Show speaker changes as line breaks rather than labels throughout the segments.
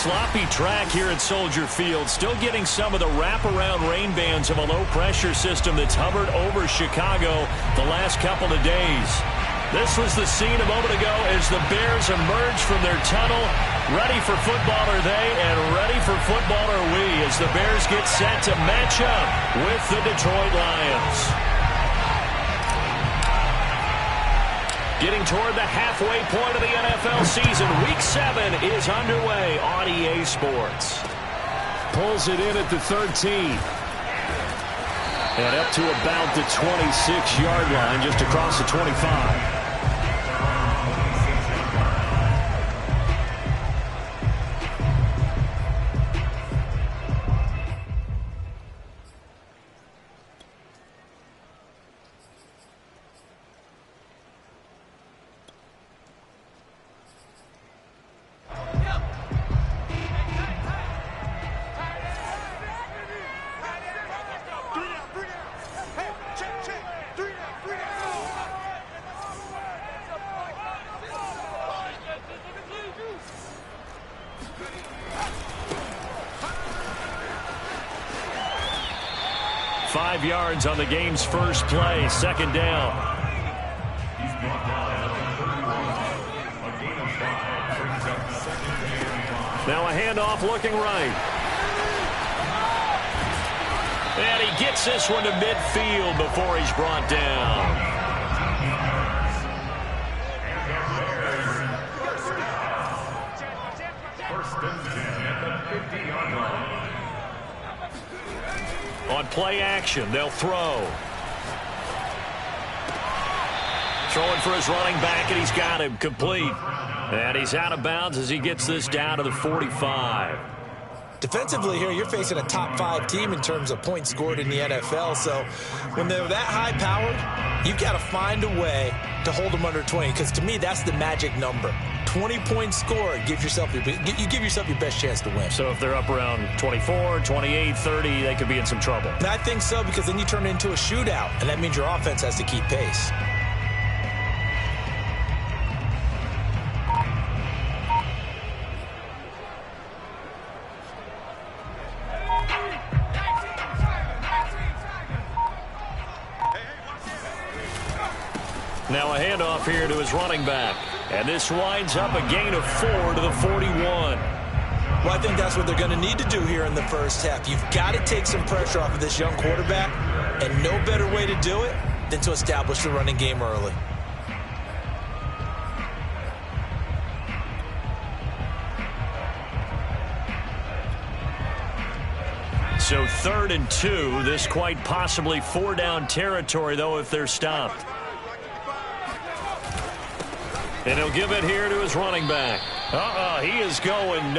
sloppy track here at Soldier Field. Still getting some of the wraparound rain bands of a low-pressure system that's hovered over Chicago the last couple of days. This was the scene a moment ago as the Bears emerge from their tunnel. Ready for football are they, and ready for football are we as the Bears get set to match up with the Detroit Lions. Getting toward the halfway point of the NFL season. Week 7 is underway on EA Sports.
Pulls it in at the 13. And up to about the 26-yard line, just across the 25.
5 yards on the game's first play, second down. Now a handoff looking right. And he gets this one to midfield before he's brought down. On play action, they'll throw. Throwing for his running back, and he's got him complete. And he's out of bounds as he gets this down to the 45.
Defensively here, you're facing a top 5 team in terms of points scored in the NFL. So when they're that high-powered, you've got to find a way to hold them under 20. Because to me, that's the magic number. 20 points scored, you give yourself your best chance to win.
So if they're up around 24, 28, 30, they could be in some trouble.
And I think so, because then you turn it into a shootout, and that means your offense has to keep pace.
Now a handoff here to his running back. And this winds up a gain of 4 to the 41.
Well, I think that's what they're going to need to do here in the first half. You've got to take some pressure off of this young quarterback, and no better way to do it than to establish the running game early.
So 3rd and 2, this quite possibly 4-down territory, though, if they're stopped. And he'll give it here to his running back. He is going.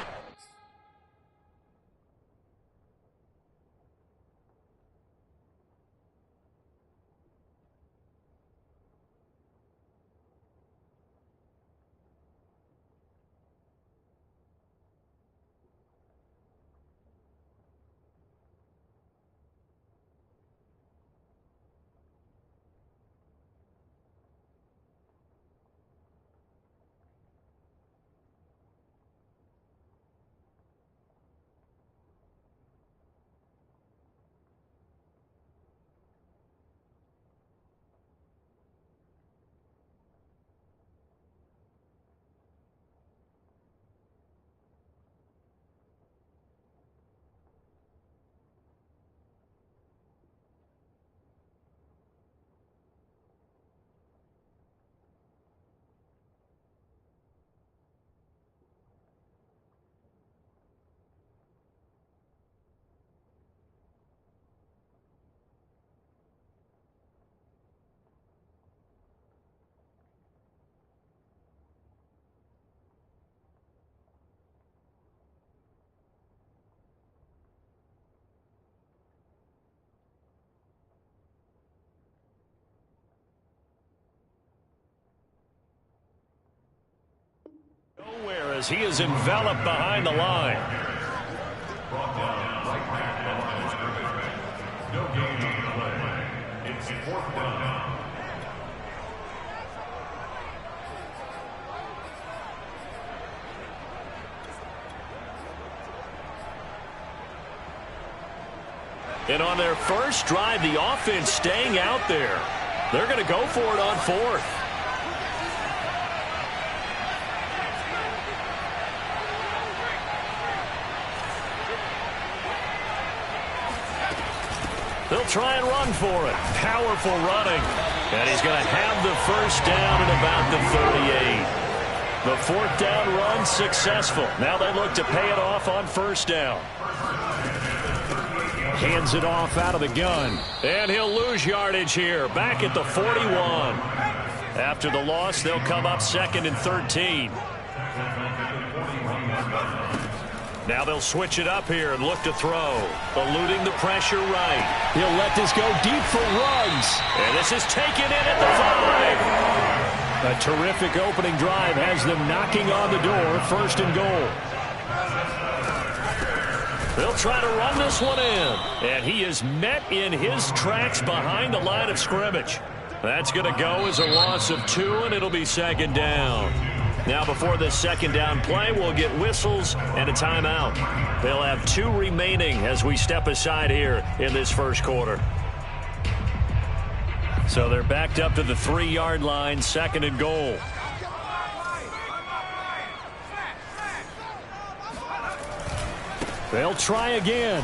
Nowhere as he is enveloped behind the line.
Brought down right back on scrimmage. No gain on the play. It's 4th down.
And on their first drive, the offense staying out there. They're going to go for it on fourth. They'll try and run for it. Powerful running. And he's going to have the first down at about the 38. The fourth down run successful. Now they look to pay it off on first down. Hands it off out of the gun. And he'll lose yardage here. Back at the 41. After the loss, they'll come up 2nd and 13. Now they'll switch it up here and look to throw. Eluding the pressure right. He'll let this go deep for Ruggs. And this is taken in at the 5. A terrific opening drive has them knocking on the door. 1st and goal. They'll try to run this one in. And he is met in his tracks behind the line of scrimmage. That's going to go as a loss of 2, and it'll be 2nd down. Now before this 2nd down play, we'll get whistles and a timeout. They'll have 2 remaining as we step aside here in this first quarter. So they're backed up to the 3-yard line, 2nd and goal. They'll try again.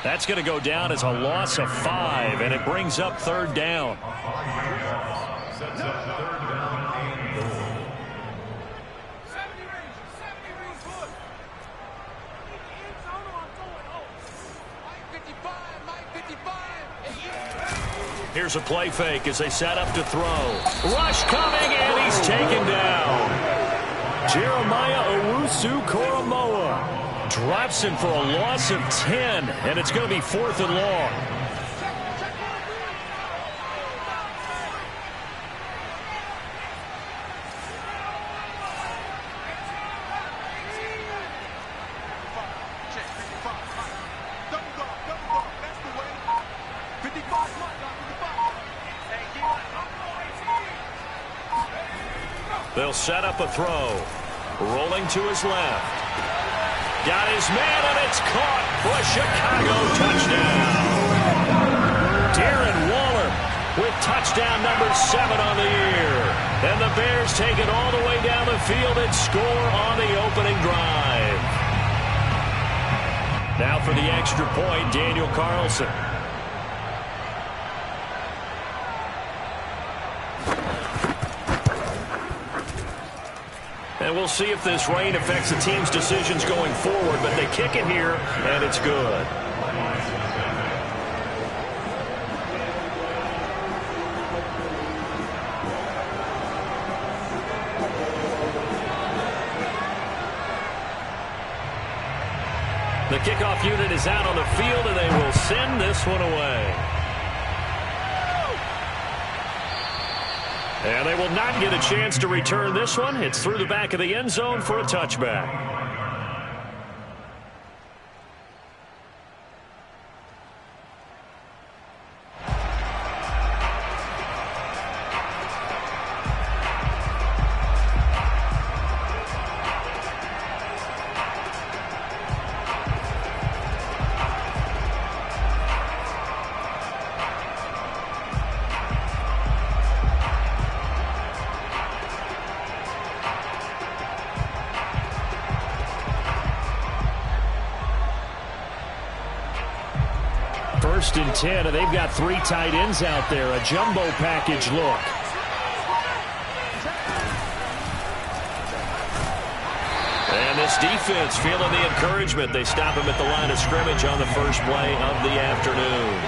That's going to go down as a loss of 5, and it brings up 3rd down.
Sets up 3rd down and goal.
Here's a play fake as they set up to throw. Rush coming, and he's taken down. Jeremiah Owusu-Koramoah drops him for a loss of 10, and it's going to be 4th and long. They'll set up a throw. Rolling to his left. Got his man, and it's caught for a Chicago touchdown. Darren Waller with touchdown number 7 on the year. And the Bears take it all the way down the field and score on the opening drive. Now for the extra point, Daniel Carlson. And we'll see if this rain affects the team's decisions going forward, but they kick it here, and it's good. The kickoff unit is out on the field, and they will send this one away. And they will not get a chance to return this one. It's through the back of the end zone for a touchback. First and 10, and they've got 3 tight ends out there. A jumbo package look. And this defense feeling the encouragement. They stop him at the line of scrimmage on the first play of the afternoon.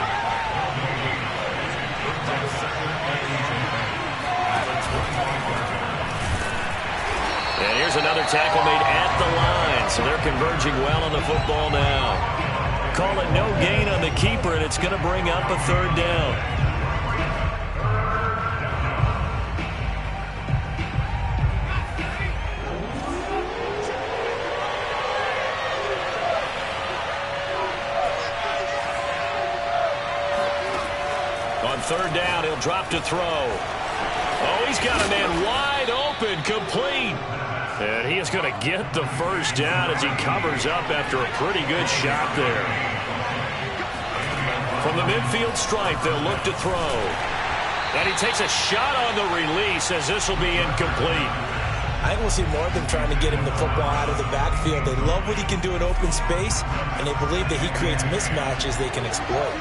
And here's another tackle made at the line. So they're converging well on the football now. Call it no gain on the keeper, and it's going to bring up a 3rd down. On 3rd down, he'll drop to throw. Oh, he's got a man wide open, complete. And he is going to get the first down as he covers up after a pretty good shot there. From the midfield stripe, they'll look to throw. And he takes a shot on the release as this will be incomplete.
I think we'll see more of them trying to get him the football out of the backfield. They love what he can do in open space, and they believe that he creates mismatches they can exploit.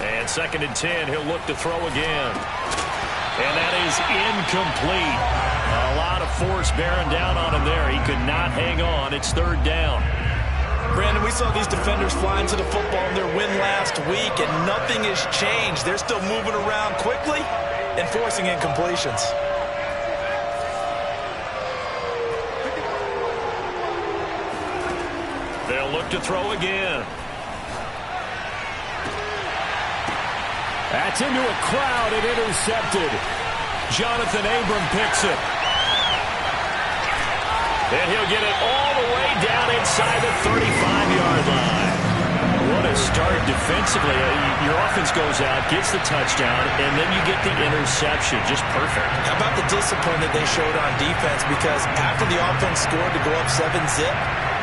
And 2nd and 10, he'll look to throw again. And that is incomplete. A lot of force bearing down on him there. He could not hang on. It's 3rd down.
Brandon, we saw these defenders flying to the football in their win last week, and nothing has changed. They're still moving around quickly and forcing incompletions.
They'll look to throw again. That's into a crowd and intercepted. Jonathan Abram picks it. And he'll get it all the way down inside the 35-yard line. What a start defensively. Your offense goes out, gets the touchdown, and then you get the interception. Just perfect.
How about the discipline that they showed on defense? Because after the offense scored to go up 7-zip,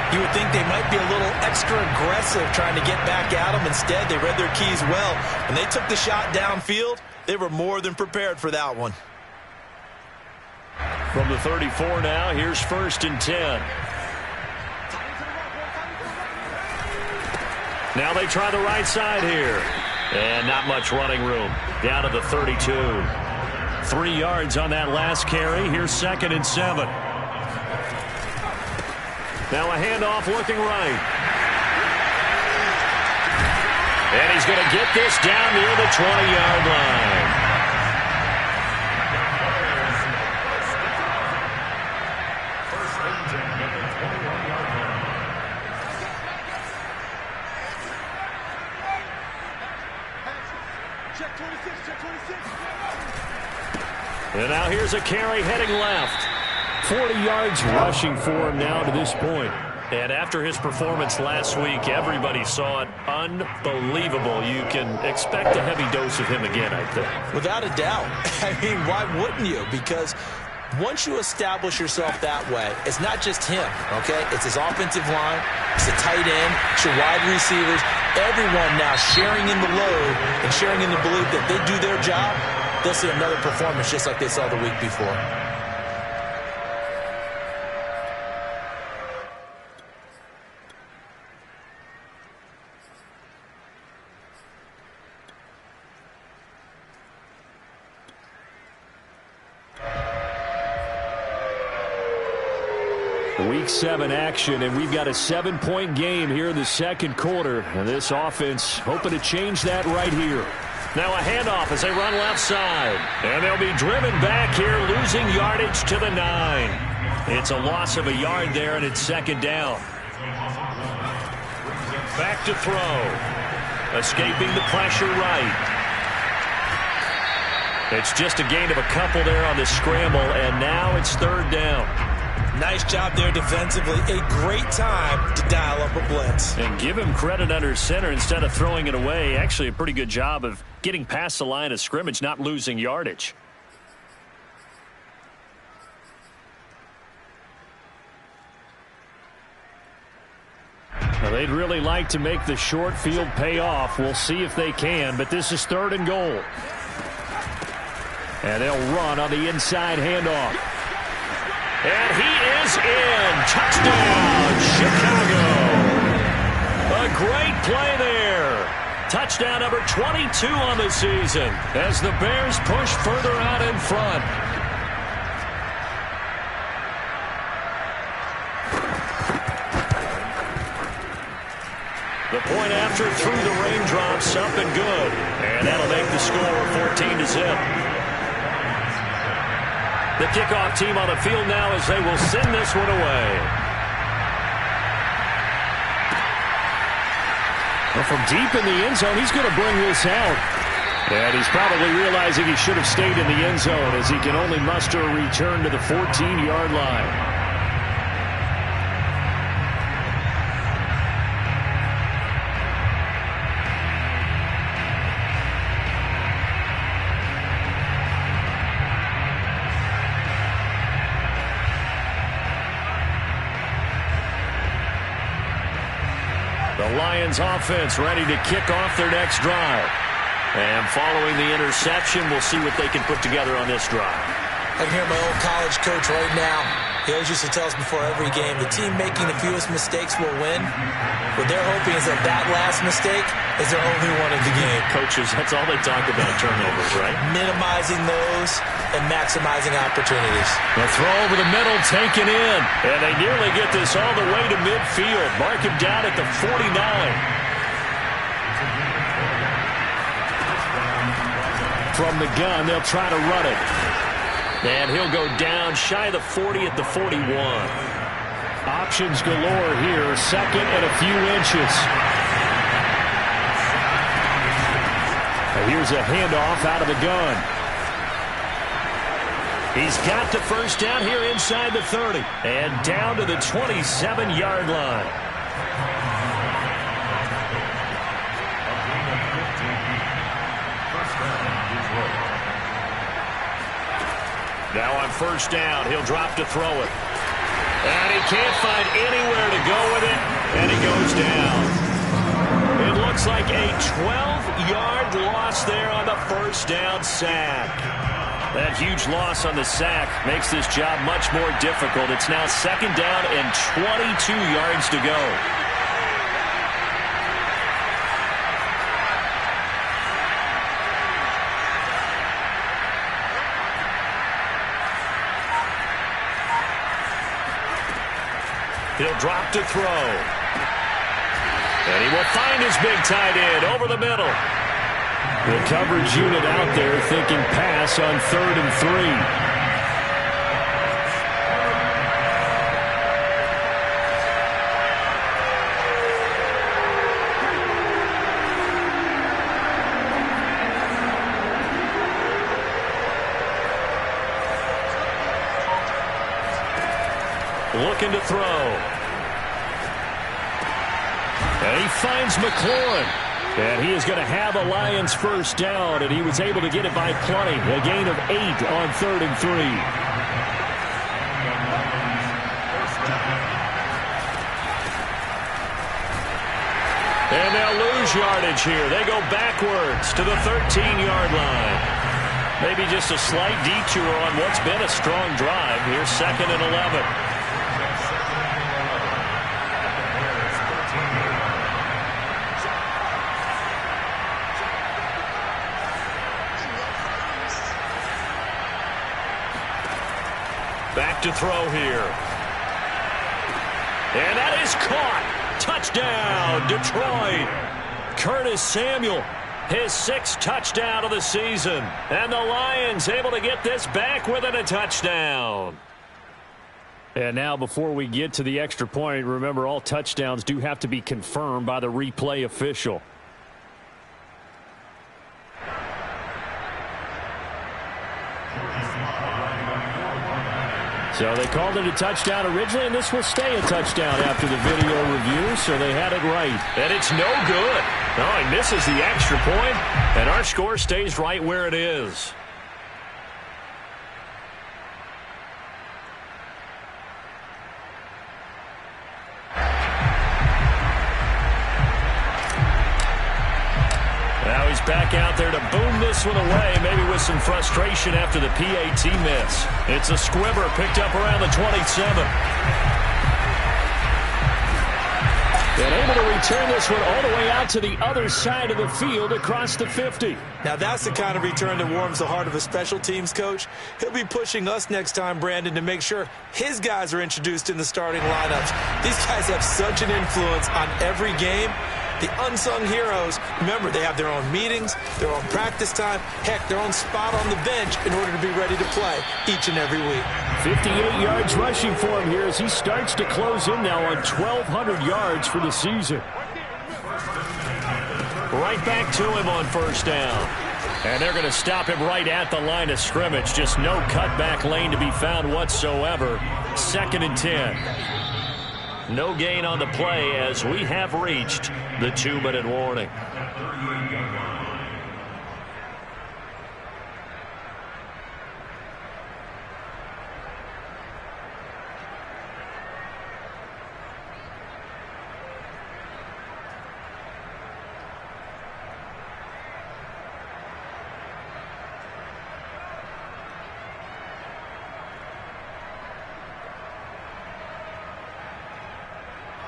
you would think they might be a little extra aggressive trying to get back at them. Instead, they read their keys well. When they took the shot downfield, they were more than prepared for that one.
From the 34 now, here's 1st and 10. Now they try the right side here. And not much running room. Down to the 32. 3 yards on that last carry. Here's 2nd and 7. Now a handoff looking right. And he's going to get this down near the 20-yard line. And now here's a carry heading left. 40 yards rushing for him now to this point. And after his performance last week, everybody saw it. Unbelievable. You can expect a heavy dose of him again, I think.
Without a doubt. I mean, why wouldn't you? Because once you establish yourself that way, it's not just him, okay? It's his offensive line, it's the tight end, it's your wide receivers, everyone now sharing in the load and sharing in the belief that they do their job, they'll see another performance just like they saw the week before.
Week 7 action, and we've got a 7-point game here in the 2nd quarter. And this offense hoping to change that right here. Now a handoff as they run left side. And they'll be driven back here, losing yardage to the 9. It's a loss of a yard there, and it's 2nd down. Back to throw. Escaping the pressure right. It's just a gain of a couple there on the scramble, and now it's 3rd down.
Nice job there defensively. A great time to dial up a blitz.
And give him credit under center instead of throwing it away. Actually, a pretty good job of getting past the line of scrimmage, not losing yardage. Well, they'd really like to make the short field pay off. We'll see if they can, but this is 3rd and goal. And they'll run on the inside handoff. And he is in. Touchdown, Chicago. A great play there. Touchdown number 22 on the season as the Bears push further out in front. The point after through the raindrops, up and good. And that'll make the score 14-0. The kickoff team on the field now as they will send this one away. Well, from deep in the end zone, he's going to bring this out. And he's probably realizing he should have stayed in the end zone as he can only muster a return to the 14-yard line. The Lions offense ready to kick off their next drive. And following the interception, we'll see what they can put together on this drive.
I can hear my old college coach right now. He always used to tell us before every game, the team making the fewest mistakes will win. What they're hoping is that that last mistake is their only one of the game.
Coaches, that's all they talk about, turnovers, right?
Minimizing those and maximizing opportunities.
The throw over the middle taken in. And they nearly get this all the way to midfield. Mark him down at the 49. From the gun, they'll try to run it. And he'll go down shy of the 40 at the 41. Options galore here. Second and a few inches. And here's a handoff out of the gun. He's got the first down here inside the 30. And down to the 27-yard line. Now on first down, he'll drop to throw it. And he can't find anywhere to go with it, and he goes down. It looks like a 12-yard loss there on the first down sack. That huge loss on the sack makes this job much more difficult. It's now second down and 22 yards to go. He'll drop to throw. And he will find his big tight end over the middle. The coverage unit out there thinking pass on 3rd and 3. Looking to throw. And he finds McLaurin. And he is going to have a Lions first down, and he was able to get it by plenty. A gain of 8 on 3rd and 3. And they'll lose yardage here. They go backwards to the 13-yard line. Maybe just a slight detour on what's been a strong drive. Here's 2nd and 11. Back to throw here. And that is caught. Touchdown, Detroit. Curtis Samuel, his 6th touchdown of the season. And the Lions able to get this back within a touchdown. And now before we get to the extra point, remember all touchdowns do have to be confirmed by the replay official. So they called it a touchdown originally, and this will stay a touchdown after the video review, so they had it right. And it's no good. No, he misses the extra point, and our score stays right where it is. Now he's back out there to boom this one away, maybe with some frustration after the PAT miss. It's a squibber picked up around the 27. And able to return this one all the way out to the other side of the field across the 50.
Now that's the kind of return that warms the heart of a special teams coach. He'll be pushing us next time, Brandon, to make sure his guys are introduced in the starting lineups. These guys have such an influence on every game. The unsung heroes, remember, they have their own meetings, their own practice time, heck, their own spot on the bench in order to be ready to play each and every week.
58 yards rushing for him here as he starts to close in now on 1,200 yards for the season. Right back to him on first down. And they're going to stop him right at the line of scrimmage. Just no cutback lane to be found whatsoever. 2nd and 10. No gain on the play as we have reached the 2-minute warning.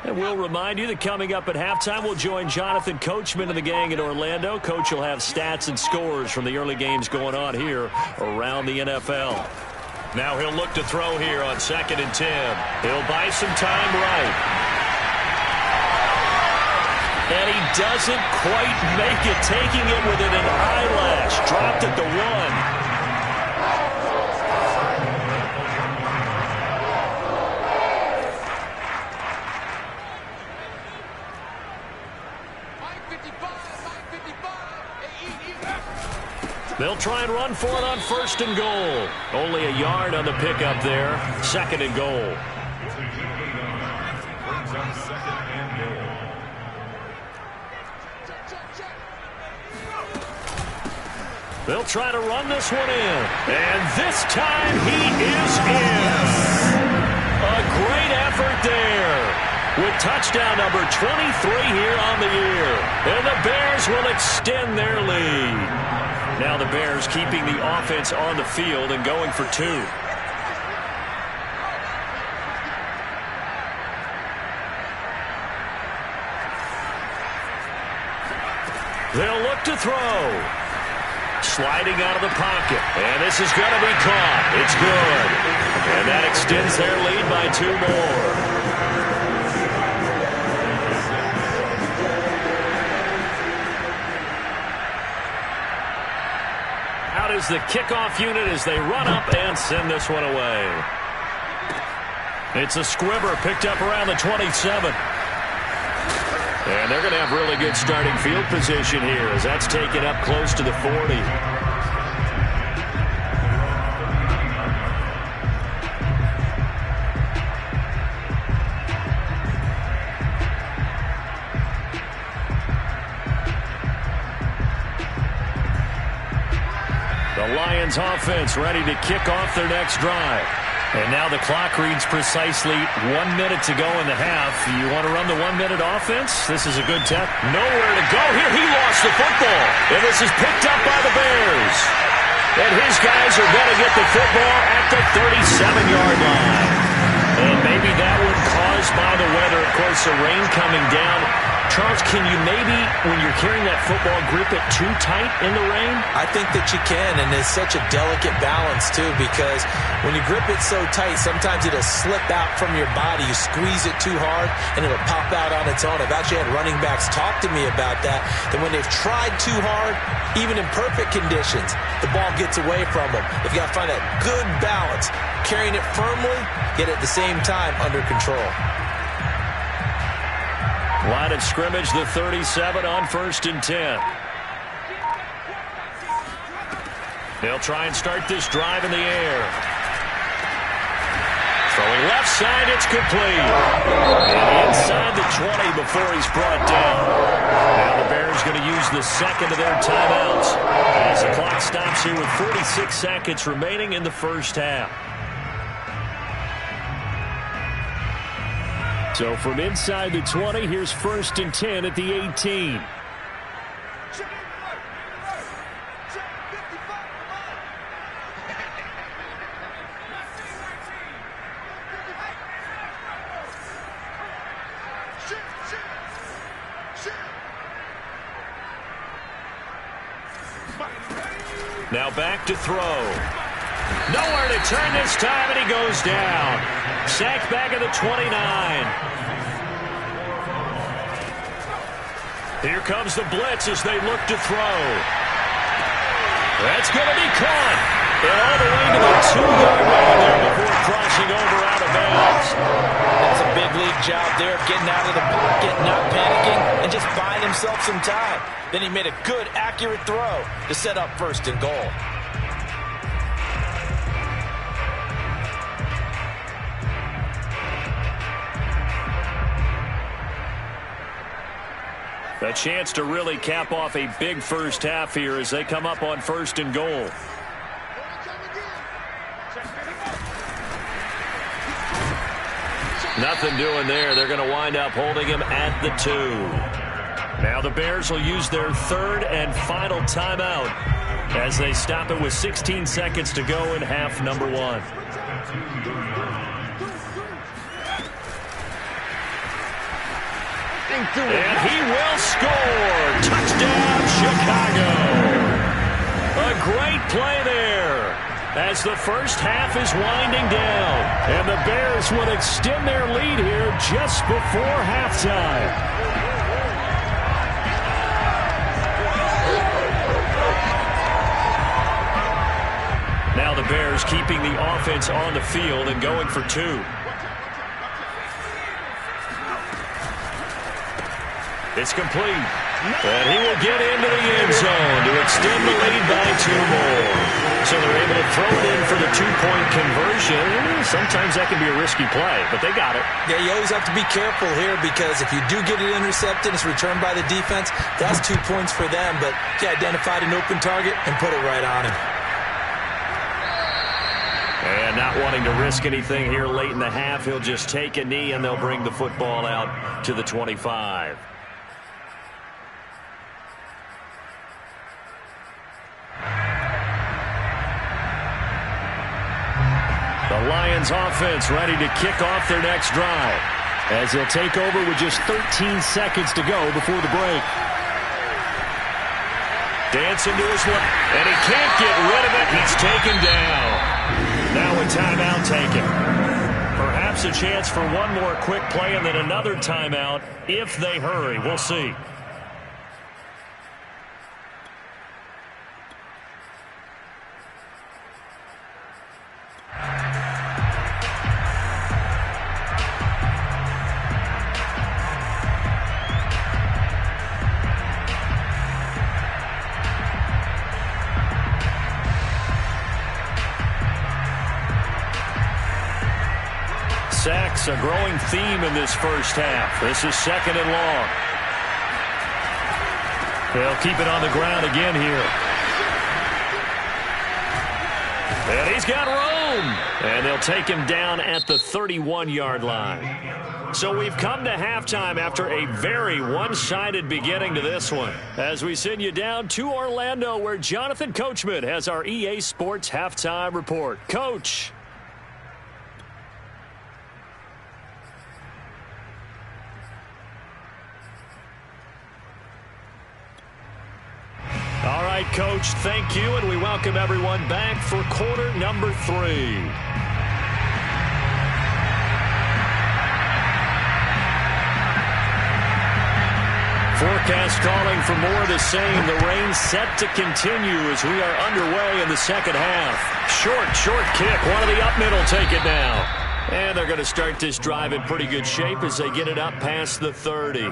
And we'll remind you that coming up at halftime, we'll join Jonathan Coachman and the gang in Orlando. Coach will have stats and scores from the early games going on here around the NFL. Now he'll look to throw here on 2nd and 10. He'll buy some time right. And he doesn't quite make it, taking it within an eyelash. Dropped at the 1. They'll try and run for it on 1st and goal. Only a yard on the pickup there. 2nd and goal. They'll try to run this one in. And this time he is in. A great effort there. With touchdown number 23 here on the year. And the Bears will extend their lead. Now the Bears keeping the offense on the field and going for 2. They'll look to throw. Sliding out of the pocket. And this is going to be caught. It's good. And that extends their lead by 2 more. Out is the kickoff unit as they run up and send this one away. It's a squibber picked up around the 27. And they're going to have really good starting field position here as that's taken up close to the 40. The Lions offense ready to kick off their next drive. And now the clock reads precisely 1 minute to go in the half. You want to run the 1 minute offense? This is a good test. Nowhere to go here. He lost the football. And this is picked up by the Bears. And his guys are going to get the football at the 37-yard line. And maybe that one caused by the weather. Of course, the rain coming down. Charles, can you maybe, when you're carrying that football, grip it too tight in the rain?
I think that you can, and it's such a delicate balance, too, because when you grip it so tight, sometimes it'll slip out from your body. You squeeze it too hard, and it'll pop out on its own. I've actually had running backs talk to me about that when they've tried too hard, even in perfect conditions, the ball gets away from them. You've got to find that good balance, carrying it firmly, yet at the same time under control.
Line of scrimmage, the 37 on 1st and 10. They'll try and start this drive in the air. Throwing left side, it's complete. And inside the 20 before he's brought down. Now the Bears going to use the second of their timeouts as the clock stops here with 46 seconds remaining in the first half. So from inside the 20, here's 1st and 10 at the 18. Now back to throw. Nowhere to turn this time, and he goes down. Sacked back at the 29. Here comes the blitz as they look to throw. That's going to be caught. And all the way to the 2-yard line there before crossing over out of bounds.
That's a big league job there, getting out of the pocket, not panicking, and just buying himself some time. Then he made a good, accurate throw to set up 1st and goal.
A chance to really cap off a big first half here as they come up on 1st and goal. Nothing doing there. They're going to wind up holding him at the 2. Now the Bears will use their 3rd and final timeout as they stop it with 16 seconds to go in half number 1. And he will score. Touchdown, Chicago. A great play there as the first half is winding down. And the Bears would extend their lead here just before halftime. Now the Bears keeping the offense on the field and going for two. It's complete. And he will get into the end zone to extend the lead by 2 more. So they're able to throw it in for the 2-point conversion. Sometimes that can be a risky play, but they got it.
Yeah, you always have to be careful here because if you do get it intercepted, it's returned by the defense. That's 2 points for them, but he identified an open target and put it right on him.
And not wanting to risk anything here late in the half, he'll just take a knee and they'll bring the football out to the 25. The Lions offense ready to kick off their next drive as they'll take over with just 13 seconds to go before the break. Dancing to his left, and he can't get rid of it. He's taken down. Now a timeout taken. Perhaps a chance for one more quick play and then another timeout if they hurry. We'll see. Sacks, a growing theme in this first half. This is 2nd and long. They'll keep it on the ground again here. And he's got room. And they'll take him down at the 31-yard line. So we've come to halftime after a very one-sided beginning to this one. As we send you down to Orlando, where Jonathan Coachman has our EA Sports halftime report. Coach. All right, Coach, thank you, and we welcome everyone back for quarter number 3. Forecast calling for more of the same. The rain set to continue as we are underway in the second half. Short kick. One of the up middle take it now. And they're going to start this drive in pretty good shape as they get it up past the 30.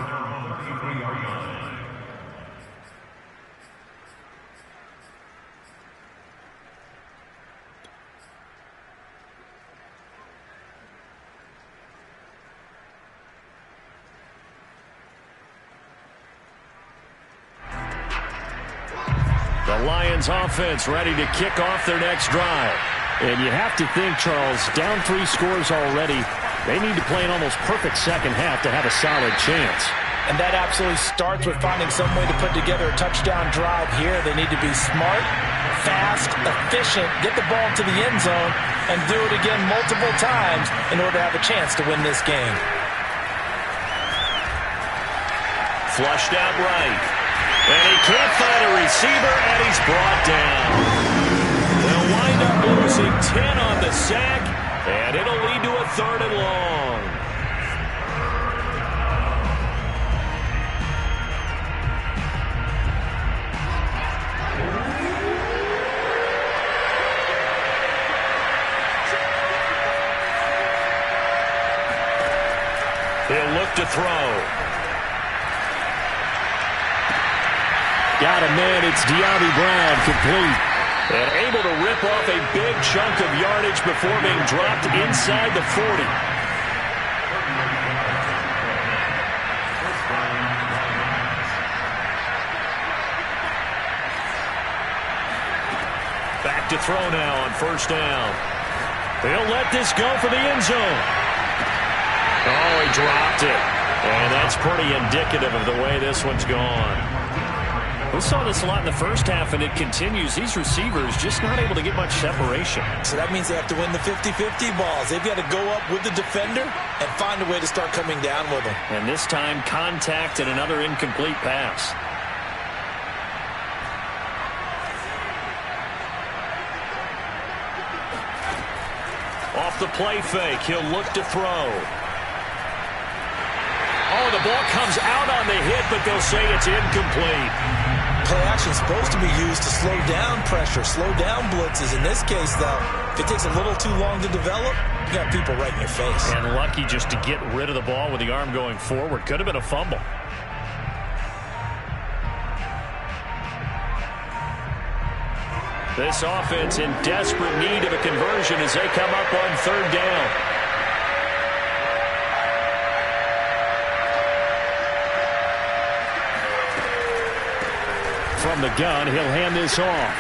The Lions offense ready to kick off their next drive. And you have to think, Charles, down 3 scores already. They need to play an almost perfect second half to have a solid chance.
And that absolutely starts with finding some way to put together a touchdown drive here. They need to be smart, fast, efficient, get the ball to the end zone, and do it again multiple times in order to have a chance to win this game.
Flushed out right. And he can't find a receiver, and he's brought down. They'll wind up losing 10 on the sack, and it'll lead to a 3rd and long. He'll look to throw. Got a man, it's De'Ami Brown, complete. And able to rip off a big chunk of yardage before being dropped inside the 40. Back to throw now on 1st down. He'll let this go for the end zone. Oh, he dropped it. And that's pretty indicative of the way this one's gone. We saw this a lot in the first half, and it continues. These receivers just not able to get much separation.
So that means they have to win the 50-50 balls. They've got to go up with the defender and find a way to start coming down with them.
And this time, contact and another incomplete pass. Off the play fake, he'll look to throw. Oh, the ball comes out on the hit, but they'll say it's incomplete.
Play action is supposed to be used to slow down pressure, slow down blitzes. In this case, though, if it takes a little too long to develop, you got people right in your face.
And lucky just to get rid of the ball with the arm going forward. Could have been a fumble. This offense in desperate need of a conversion as they come up on third down. From the gun, he'll hand this off.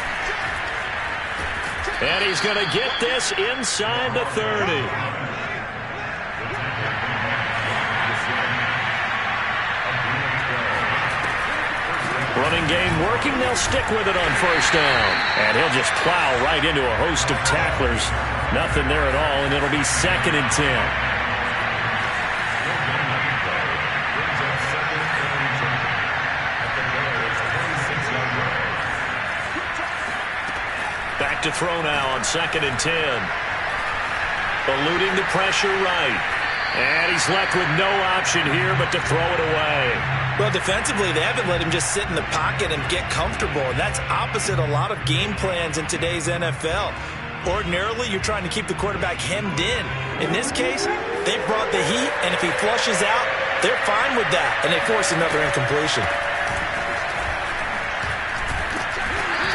And he's going to get this inside the 30. Running game working. They'll stick with it on first down. And he'll just plow right into a host of tacklers. Nothing there at all, and it'll be 2nd and 10. Back to throw now on 2nd and 10. Eluding the pressure right. And he's left with no option here but to throw it away.
Well, defensively, they haven't let him just sit in the pocket and get comfortable. And that's opposite a lot of game plans in today's NFL. Ordinarily, you're trying to keep the quarterback hemmed in. In this case, they brought the heat, and if he flushes out, they're fine with that. And they force another incompletion.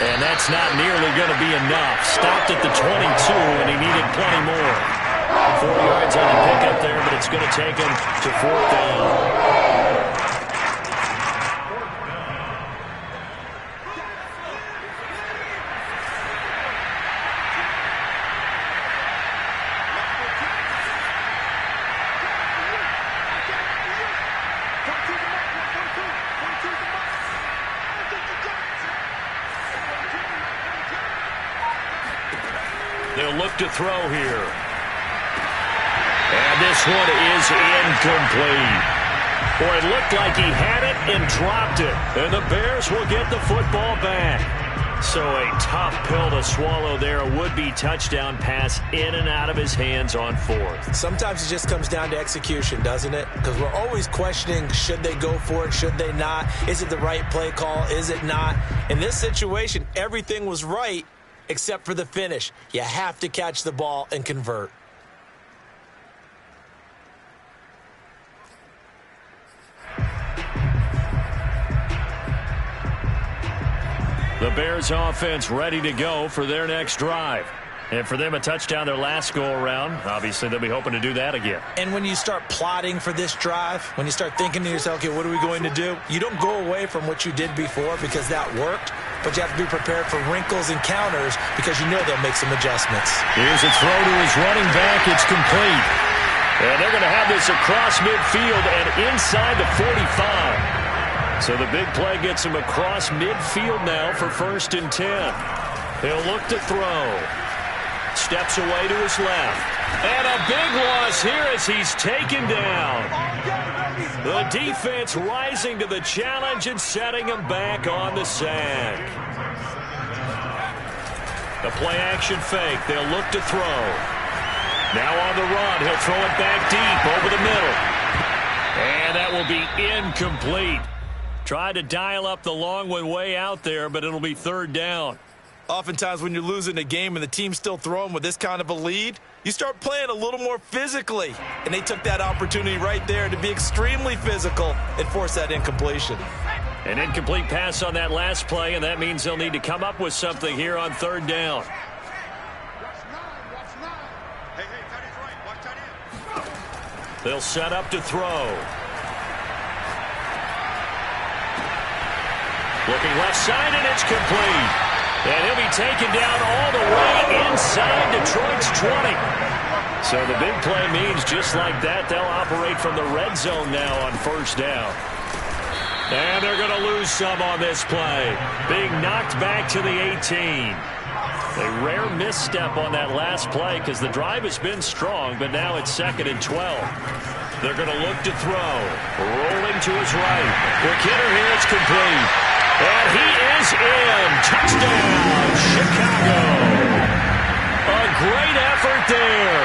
And that's not nearly going to be enough. Stopped at the 22, and he needed plenty more. 4 yards on the pickup there, but it's going to take him to 4th down. They'll look to throw here. And this one is incomplete. Boy, it looked like he had it and dropped it. And the Bears will get the football back. So a tough pill to swallow there. A would-be touchdown pass in and out of his hands on 4th.
Sometimes it just comes down to execution, doesn't it? Because we're always questioning, should they go for it, should they not? Is it the right play call, is it not? In this situation, everything was right except for the finish. You have to catch the ball and convert.
The Bears offense ready to go for their next drive. And for them, a touchdown their last go-around. Obviously, they'll be hoping to do that again.
And when you start plotting for this drive, when you start thinking to yourself, okay, what are we going to do? You don't go away from what you did before because that worked, but you have to be prepared for wrinkles and counters because you know they'll make some adjustments.
Here's a throw to his running back. It's complete. And they're going to have this across midfield and inside the 45. So the big play gets him across midfield now for 1st and 10. He'll look to throw. Steps away to his left. And a big loss here as he's taken down. The defense rising to the challenge and setting him back on the sack. The play action fake. They'll look to throw. Now on the run. He'll throw it back deep over the middle. And that will be incomplete. Tried to dial up the long one way out there, but it'll be 3rd down.
Oftentimes when you're losing a game and the team's still throwing with this kind of a lead, you start playing a little more physically. And they took that opportunity right there to be extremely physical and force that incompletion.
An incomplete pass on that last play, and that means they'll need to come up with something here on 3rd down. They'll set up to throw. Looking left side, and it's complete. And he'll be taken down all the way inside Detroit's 20. So the big play means just like that, they'll operate from the red zone now on 1st down. And they're going to lose some on this play. Being knocked back to the 18. A rare misstep on that last play because the drive has been strong, but now it's 2nd and 12. They're going to look to throw. Rolling to his right. Quick hitter here. It's complete. And he is in. Touchdown, Chicago. A great effort there.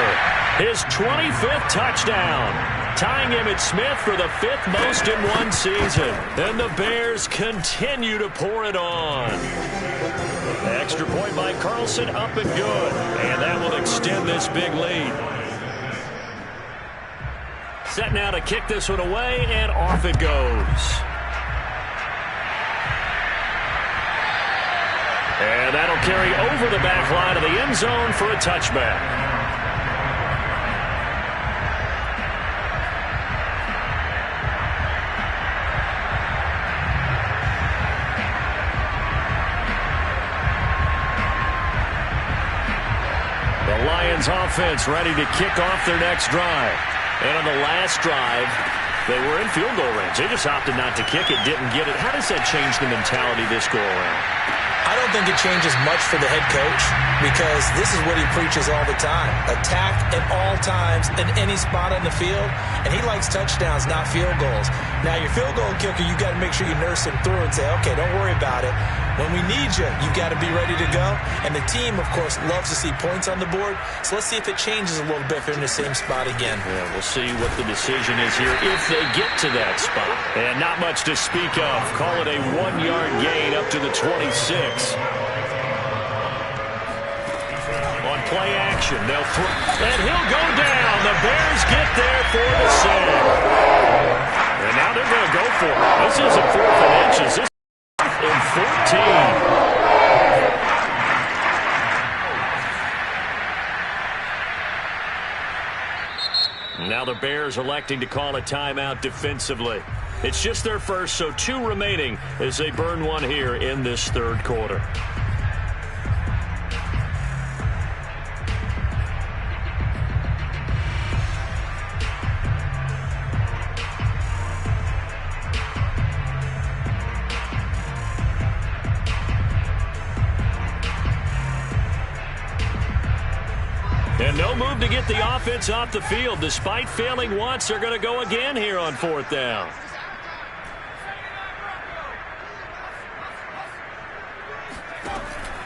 His 25th touchdown. Tying Emmitt Smith for the 5th most in one season. And the Bears continue to pour it on. Extra point by Carlson, up and good. And that will extend this big lead. Set now to kick this one away, and off it goes. And that'll carry over the back line of the end zone for a touchback. The Lions offense ready to kick off their next drive. And on the last drive, they were in field goal range. They just opted not to kick it, didn't get it. How does that change the mentality this go around?
I don't think it changes much for the head coach because this is what he preaches all the time. Attack at all times in any spot on the field, and he likes touchdowns, not field goals. Now, your field goal kicker, you got to make sure you nurse him through and say, okay, don't worry about it. When we need you, you got to be ready to go. And the team, of course, loves to see points on the board. So let's see if it changes a little bit if they're in the same spot again.
Yeah, we'll see what the decision is here if they get to that spot. And not much to speak of. Call it a 1-yard gain up to the 26. On play action, they'll throw, and he'll go down. The Bears get there for the sack. And now they're going to go for it. This isn't 4th and inches. This is 4th and 14. Now the Bears electing to call a timeout defensively. It's just their first, so 2 remaining as they burn one here in this 3rd quarter. And no move to get the offense off the field. Despite failing once, they're going to go again here on 4th down.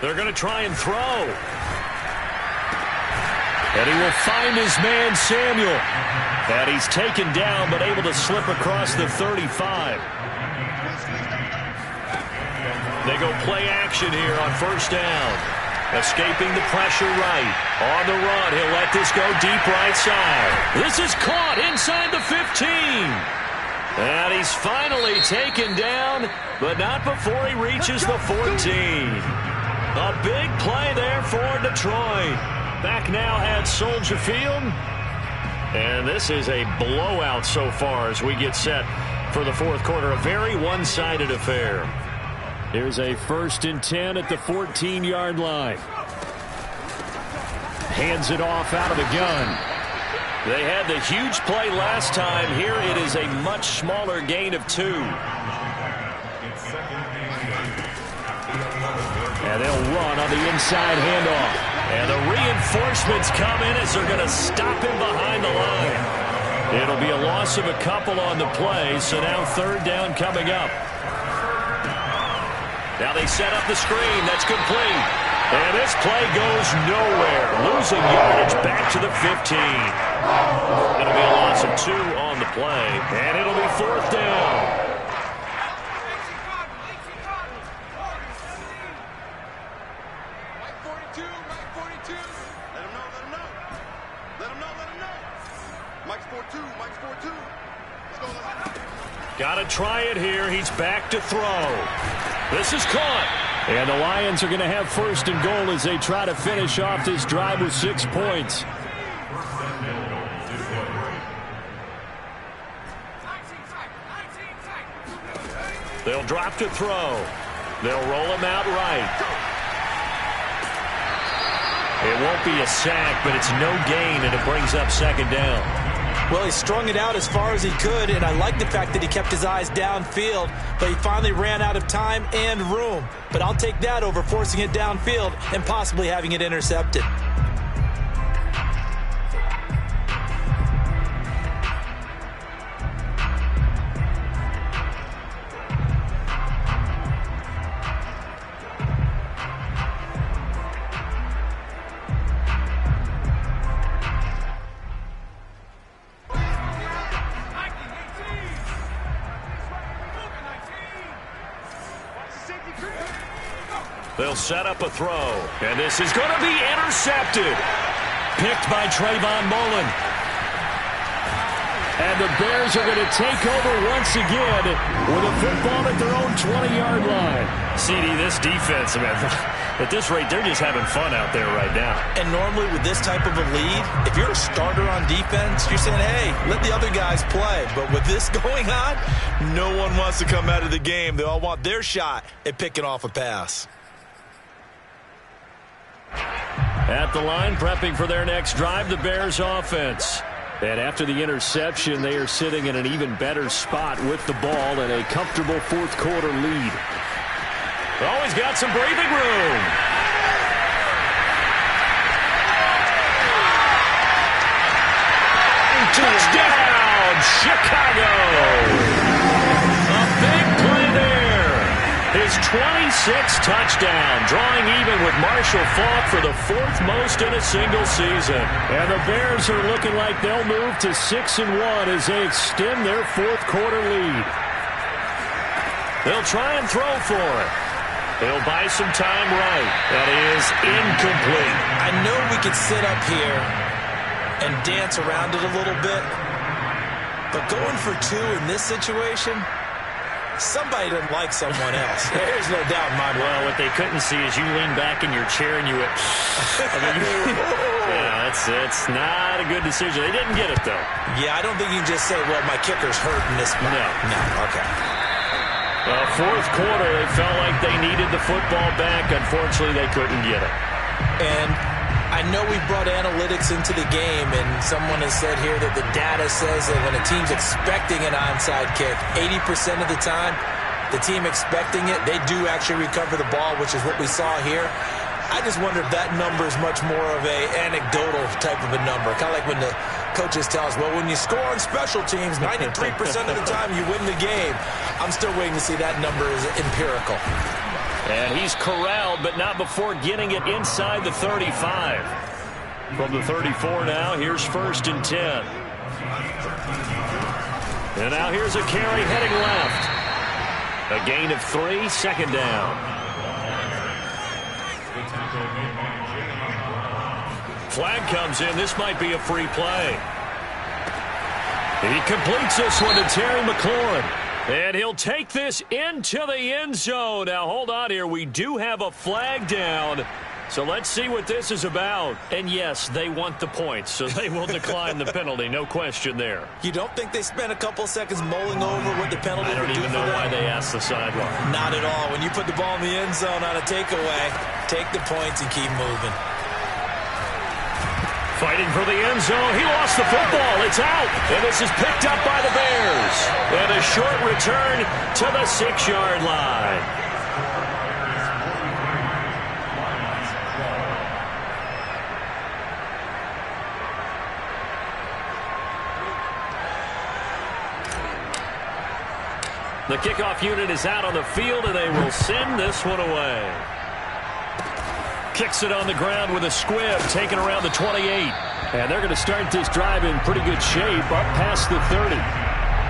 They're going to try and throw. And he will find his man, Samuel. And he's taken down, but able to slip across the 35. They go play action here on 1st down. Escaping the pressure right. On the run, he'll let this go deep right side. This is caught inside the 15. And he's finally taken down, but not before he reaches the 14. A big play there for Detroit. Back now at Soldier Field. And this is a blowout so far as we get set for the 4th quarter. A very one-sided affair. Here's a 1st and 10 at the 14-yard line. Hands it off out of the gun. They had the huge play last time. Here it is a much smaller gain of 2. And they'll run on the inside handoff. And the reinforcements come in as they're going to stop him behind the line. It'll be a loss of a couple on the play, so now 3rd down coming up. Now they set up the screen. That's complete. And this play goes nowhere. Losing yardage back to the 15. It'll be a loss of 2 on the play. And it'll be 4th down. Got to try it here. He's back to throw. This is caught. And the Lions are going to have 1st and goal as they try to finish off this drive with 6 points. They'll drop to throw. They'll roll him out right. It won't be a sack, but it's no gain, and it brings up 2nd down.
Well, he strung it out as far as he could, and I like the fact that he kept his eyes downfield, but he finally ran out of time and room. But I'll take that over forcing it downfield and possibly having it intercepted.
They'll set up a throw, and this is going to be intercepted. Picked by Trayvon Mullen. And the Bears are going to take over once again with a football at their own 20-yard line.
CD, this defense, man, at this rate, they're just having fun out there right now.
And normally with this type of a lead, if you're a starter on defense, you're saying, hey, let the other guys play. But with this going on, no one wants to come out of the game. They all want their shot at picking off a pass.
At the line, prepping for their next drive, the Bears offense. And after the interception, they are sitting in an even better spot with the ball and a comfortable fourth quarter lead.
Oh, he's got some breathing room.
Touchdown, Chicago! A big play there. His 26th touchdown, drawing even with Marshall Faulk for the fourth most in a single season. And the Bears are looking like they'll move to 6-1 as they extend their fourth quarter lead. They'll try and throw for it. They'll buy some time right. That is incomplete.
I know we could sit up here and dance around it a little bit, but going for two in this situation, somebody doesn't like someone else. There's no doubt in my mind.
Well, what they couldn't see is you lean back in your chair and you went, yeah, it's not a good decision. They didn't get it, though.
Yeah, I don't think you can just say, well, my kicker's hurt in this spot. No, okay.
Well, fourth quarter, they felt like they needed the football back. Unfortunately, they couldn't get it.
And I know we brought analytics into the game, and someone has said here that the data says that when a team's expecting an onside kick, 80% of the time, the team expecting it, they do actually recover the ball, which is what we saw here. I just wonder if that number is much more of a anecdotal type of a number. Kind of like when the coaches tell us, well, when you score on special teams, 93% of the time you win the game. I'm still waiting to see that number is empirical.
And he's corralled, but not before getting it inside the 35. From the 34 now, here's 1st and 10. And now here's a carry heading left. A gain of 3, 2nd down. Flag comes in. This might be a free play. He completes this one to Terry McLaurin. And he'll take this into the end zone. Now, hold on here. We do have a flag down. So let's see what this is about. And, yes, they want the points, so they will decline the penalty. No question there.
You don't think they spent a couple seconds mulling over what the penalty would do for them?
I don't even know why they asked the sideline.
Not at all. When you put the ball in the end zone on a takeaway, take the points and keep moving.
Fighting for the end zone. He lost the football. It's out. And this is picked up by the Bears. And a short return to the 6-yard line. The kickoff unit is out on the field, and they will send this one away. Kicks it on the ground with a squib, taken around the 28. And they're going to start this drive in pretty good shape, up past the 30.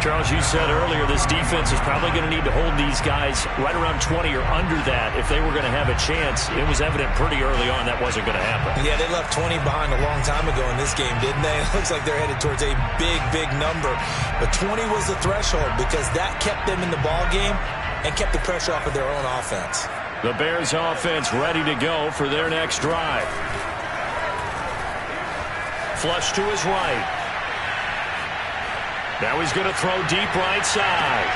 Charles, you said earlier this defense is probably going to need to hold these guys right around 20 or under that if they were going to have a chance. It was evident pretty early on that wasn't going to happen.
Yeah, they left 20 behind a long time ago in this game, didn't they? It looks like they're headed towards a big, big number. But 20 was the threshold because that kept them in the ball game and kept the pressure off of their own offense.
The Bears offense ready to go for their next drive. Flush to his right. Now he's going to throw deep right side.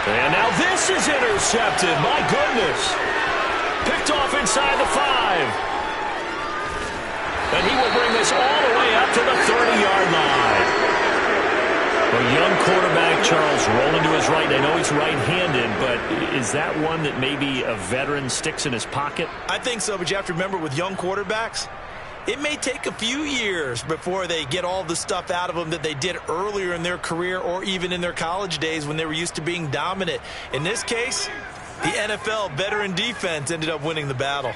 And now this is intercepted. My goodness. Picked off inside the 5. And he will bring this all the way up to the 30-yard line. A young quarterback, Charles, rolling to his right. I know he's right-handed, but is that one that maybe a veteran sticks in his pocket?
I think so, but you have to remember with young quarterbacks, it may take a few years before they get all the stuff out of them that they did earlier in their career or even in their college days when they were used to being dominant. In this case, the NFL veteran defense ended up winning the battle.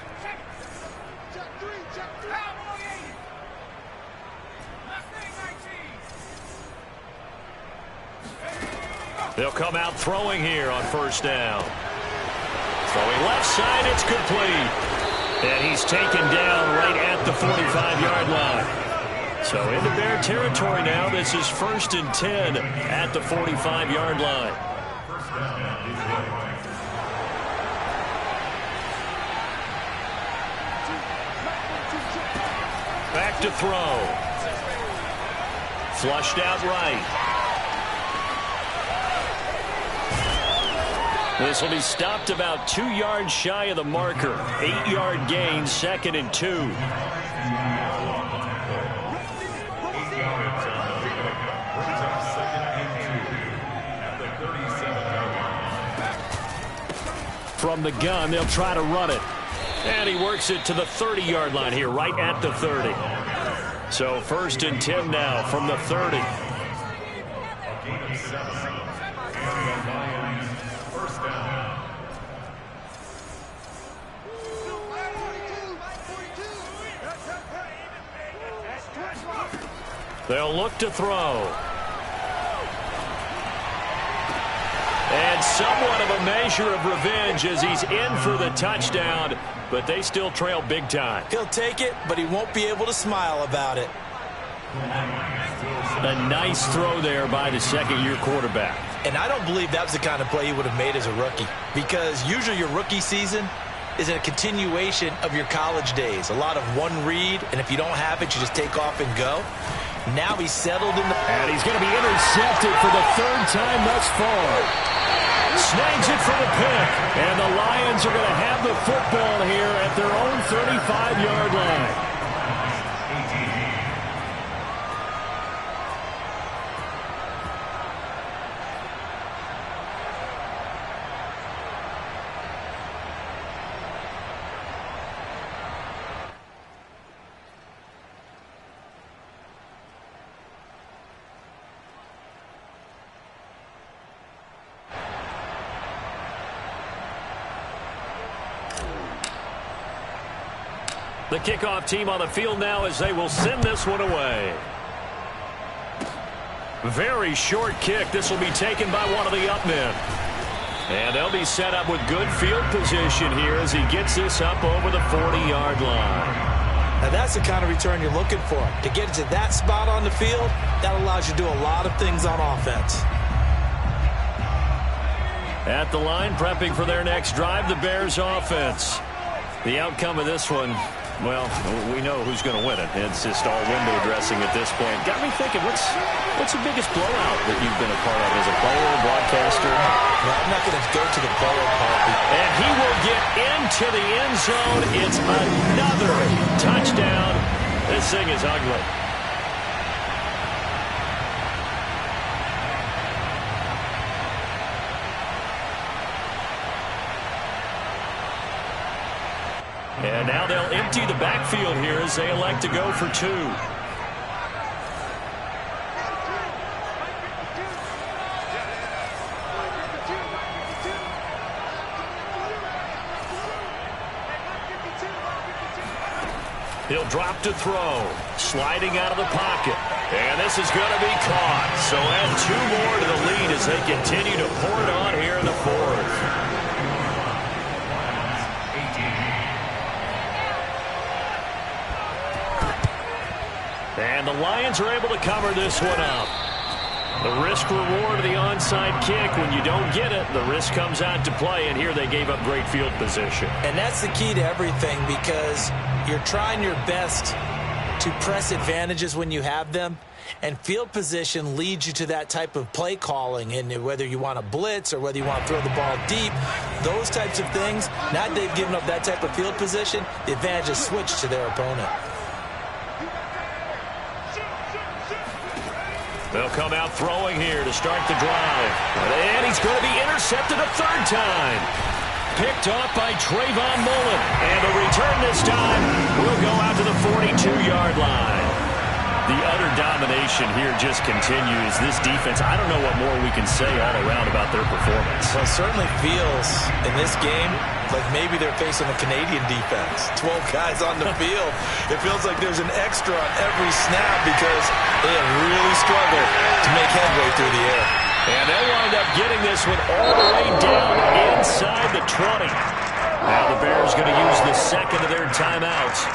They'll come out throwing here on first down. Throwing left side, it's complete. And he's taken down right at the 45-yard line. So into Bear territory now. This is 1st and 10 at the 45-yard line. Back to throw. Flushed out right. This will be stopped about 2 yards shy of the marker. 8-yard gain, 2nd and 2. From the gun, they'll try to run it. And he works it to the 30-yard line here, right at the 30. So 1st and 10 now from the 30. They'll look to throw. And somewhat of a measure of revenge as he's in for the touchdown, but they still trail big time.
He'll take it, but he won't be able to smile about it.
A nice throw there by the second-year quarterback.
And I don't believe that was the kind of play he would have made as a rookie, because usually your rookie season is a continuation of your college days. A lot of one read, and if you don't have it, you just take off and go. Now he's settled in the...
And he's going to be intercepted for the 3rd time thus far. Snags it for the pick. And the Lions are going to have the football here at their own 35-yard line. The kickoff team on the field now as they will send this one away. Very short kick. This will be taken by one of the up men. And they'll be set up with good field position here as he gets this up over the 40-yard line.
Now that's the kind of return you're looking for. To get it to that spot on the field, that allows you to do a lot of things on offense.
At the line, prepping for their next drive, the Bears offense. The outcome of this one, well, we know who's going to win it. It's just all window dressing at this point. Got me thinking, what's the biggest blowout that you've been a part of as a player, broadcaster?
Well, I'm not going to go to the player part.
And he will get into the end zone. It's another touchdown. This thing is ugly. And now they'll empty the backfield here as they elect to go for 2. He'll drop to throw. Sliding out of the pocket. And this is going to be caught. So add 2 more to the lead as they continue to pour it on here in the 4th. And the Lions are able to cover this one up. The risk-reward of the onside kick, when you don't get it, the risk comes out to play, and here they gave up great field position.
And that's the key to everything, because you're trying your best to press advantages when you have them, and field position leads you to that type of play calling, and whether you want to blitz or whether you want to throw the ball deep, those types of things, now that they've given up that type of field position, the advantage is switched to their opponent.
They'll come out throwing here to start the drive. And he's going to be intercepted a third time. Picked off by Trayvon Mullen. And the return this time will go out to the 42-yard line. The utter domination here just continues. This defense, I don't know what more we can say all around about their performance.
Well, it certainly feels in this game like maybe they're facing a Canadian defense. 12 guys on the field. It feels like there's an extra on every snap because they have really struggled to make headway through the air.
And they'll wind up getting this one all the way down inside the 20. Now the Bears going to use the second of their timeouts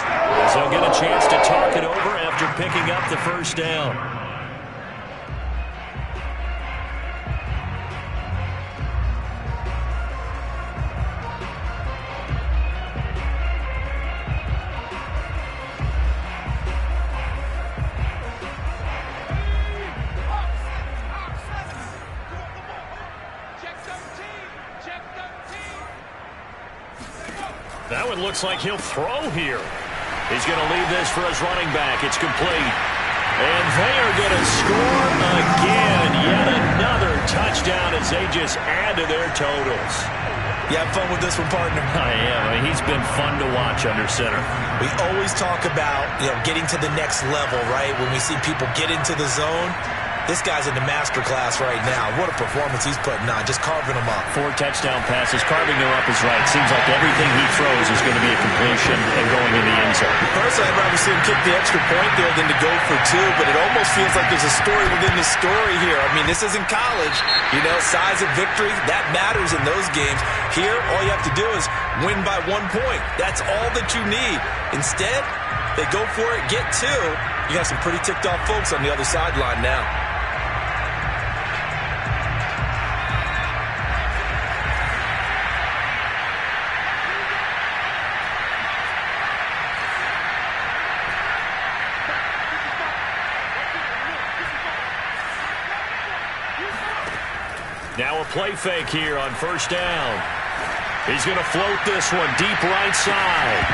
as they'll get a chance to talk it over after picking up the first down. That one looks like he'll throw here. He's going to leave this for his running back. It's complete. And they are going to score again. Yet another touchdown as they just add to their totals.
You have fun with this one, partner?
I am. I mean, he's been fun to watch under center.
We always talk about, getting to the next level, right? When we see people get into the zone. This guy's in the master class right now. What a performance he's putting on, just carving them up.
4 touchdown passes. Carving them up is right. Seems like everything he throws is going to be a completion and going in the end zone.
Personally, I'd rather see him kick the extra point there than to go for 2, but it almost feels like there's a story within the story here. I mean, this isn't college. Size of victory, that matters in those games. Here, all you have to do is win by 1 point. That's all that you need. Instead, they go for it, get 2. You got some pretty ticked off folks on the other sideline now.
Now a play fake here on first down. He's going to float this one deep right side.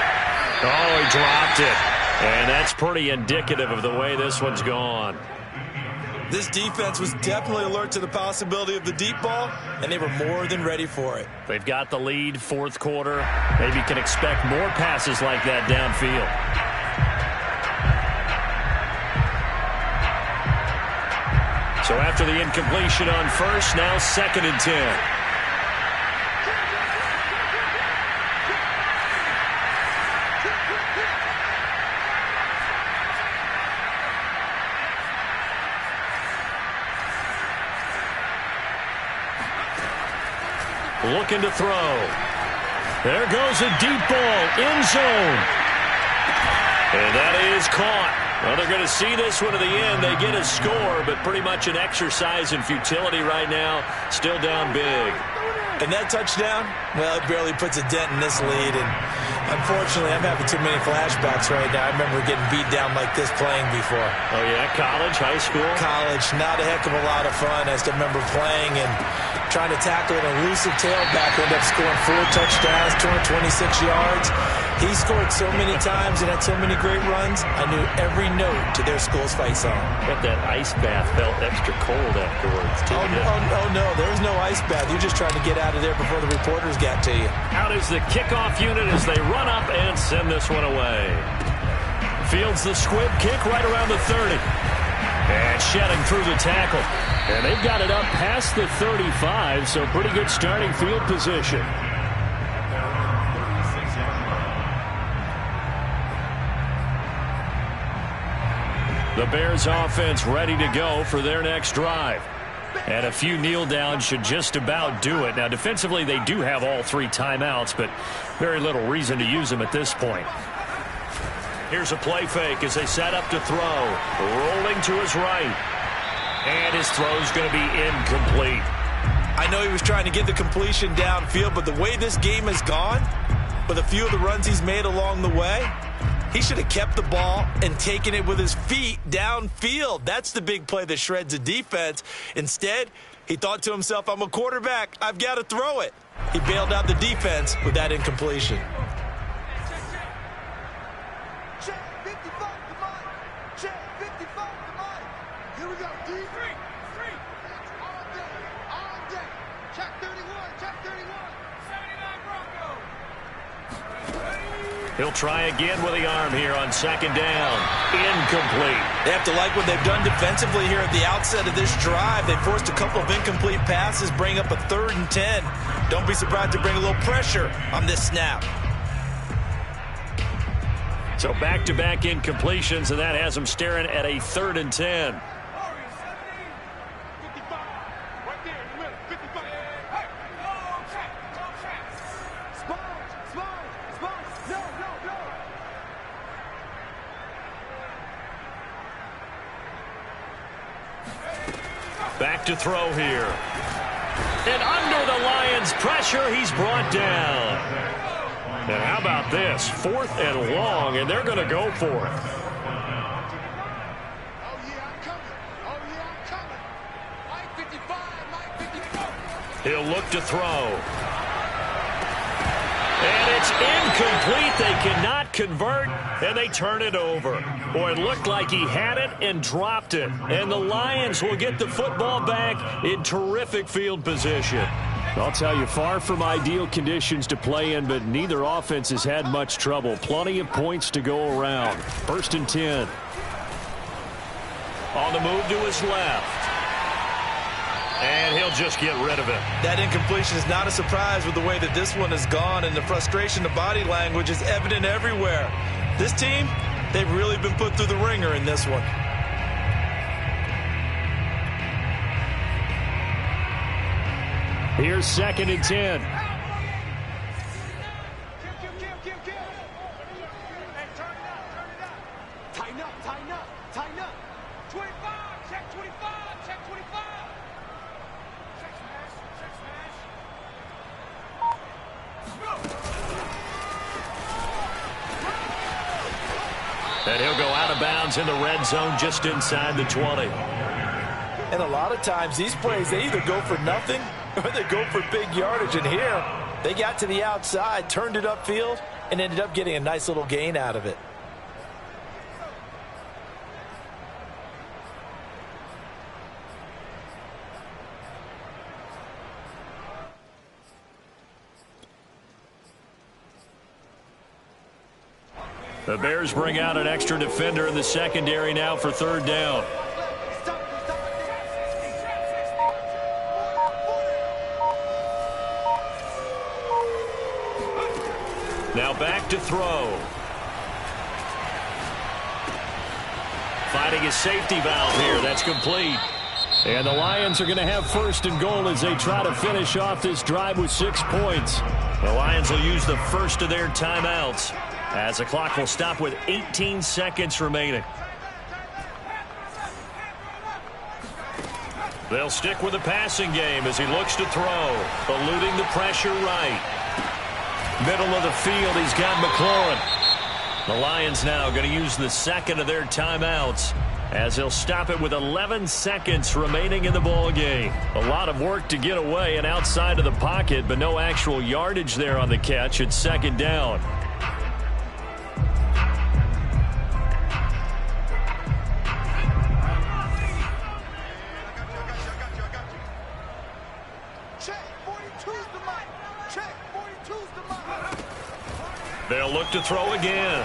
Oh, he dropped it. And that's pretty indicative of the way this one's gone.
This defense was definitely alert to the possibility of the deep ball, and they were more than ready for it.
They've got the lead, fourth quarter. Maybe can expect more passes like that downfield. So after the incompletion on first, now 2nd and 10. Looking to throw. There goes a deep ball, end zone. And that is caught. Well, they're going to see this one to the end. They get a score, but pretty much an exercise in futility right now. Still down big.
And that touchdown, well, it barely puts a dent in this lead. And unfortunately, I'm having too many flashbacks right now. I remember getting beat down like this playing before.
Oh, yeah? College, high school?
College, not a heck of a lot of fun. I still remember playing and trying to tackle an elusive tailback who ended up scoring 4 touchdowns, 226 yards. He scored so many times and had so many great runs, I knew every note to their school's fight song.
But that ice bath felt extra cold afterwards, too.
Oh, no, there was no ice bath. You're just trying to get out of there before the reporters got to you.
Out is the kickoff unit as they run up and send this one away. Fields the squib kick right around the 30. And shedding through the tackle. And they've got it up past the 35, so pretty good starting field position. The Bears offense ready to go for their next drive. And a few kneel downs should just about do it. Now, defensively, they do have all 3 timeouts, but very little reason to use them at this point. Here's a play fake as they set up to throw. Rolling to his right. And his throw's going to be incomplete.
I know he was trying to get the completion downfield, but the way this game has gone, with a few of the runs he's made along the way, he should have kept the ball and taken it with his feet downfield. That's the big play that shreds a defense. Instead, he thought to himself, I'm a quarterback. I've got to throw it. He bailed out the defense with that incompletion.
Check 55 to mine. Check 55 to mine. Here we go, defense.
He'll try again with the arm here on second down. Incomplete.
They have to like what they've done defensively here at the outset of this drive. They forced a couple of incomplete passes, bring up a 3rd and 10. Don't be surprised to bring a little pressure on this snap.
So back-to-back incompletions, and that has them staring at a 3rd and 10. Back to throw here. And under the Lions' pressure, he's brought down. And how about this? 4th and long, and they're going to go for it. He'll look to throw. And it's incomplete. They cannot convert, and they turn it over. Boy, it looked like he had it and dropped it. And the Lions will get the football back in terrific field position. I'll tell you, far from ideal conditions to play in, but neither offense has had much trouble. Plenty of points to go around. 1st and 10. On the move to his left. And he'll just get rid of it.
That incompletion is not a surprise with the way that this one has gone, and the frustration, the body language is evident everywhere. This team, they've really been put through the ringer in this one.
Here's 2nd and 10.
Tighten up. 25, check 25, check 25. Check smash.
And he'll go out of bounds in the red zone just inside the 20.
And a lot of times these plays, they either go for nothing or they go for big yardage. And here, they got to the outside, turned it upfield, and ended up getting a nice little gain out of it.
The Bears bring out an extra defender in the secondary now for 3rd down. Now back to throw. Fighting a safety valve here. That's complete. And the Lions are going to have 1st and goal as they try to finish off this drive with 6 points. The Lions will use the first of their timeouts as the clock will stop with 18 seconds remaining. They'll stick with the passing game as he looks to throw, eluding the pressure right. Middle of the field, he's got McLaurin. The Lions now going to use the 2nd of their timeouts as they'll stop it with 11 seconds remaining in the ball game. A lot of work to get away and outside of the pocket, but no actual yardage there on the catch. It's 2nd down. They'll look to throw again.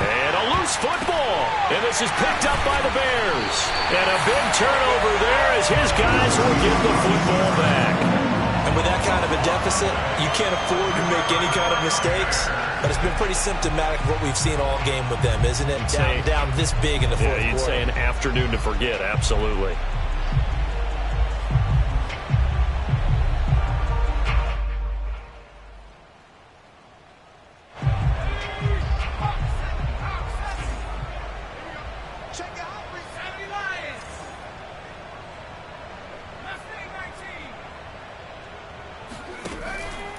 And a loose football. And this is picked up by the Bears. And a big turnover there as his guys will get the football back.
And with that kind of a deficit, you can't afford to make any kind of mistakes. But it's been pretty symptomatic of what we've seen all game with them, isn't it? Down this big in the fourth quarter.
You'd say an afternoon to forget, absolutely.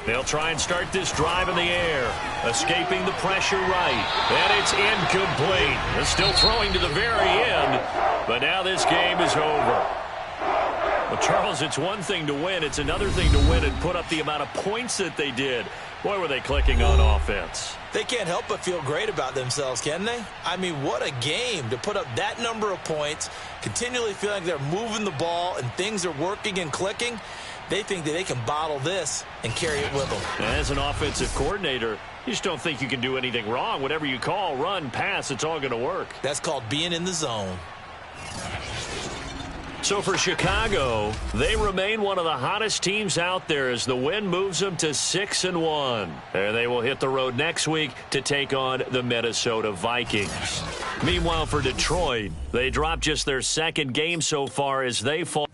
They'll try and start this drive in the air, escaping the pressure right. And it's incomplete. They're still throwing to the very end, but now this game is over. Well, Charles, it's one thing to win. It's another thing to win and put up the amount of points that they did. Boy, were they clicking on offense.
They can't help but feel great about themselves, can they? I mean, what a game to put up that number of points, continually feeling like they're moving the ball and things are working and clicking. They think that they can bottle this and carry it with them.
As an offensive coordinator, you just don't think you can do anything wrong. Whatever you call, run, pass, it's all going to work.
That's called being in the zone.
So for Chicago, they remain one of the hottest teams out there as the win moves them to 6-1. And they will hit the road next week to take on the Minnesota Vikings. Meanwhile, for Detroit, they dropped just their second game so far as they fall.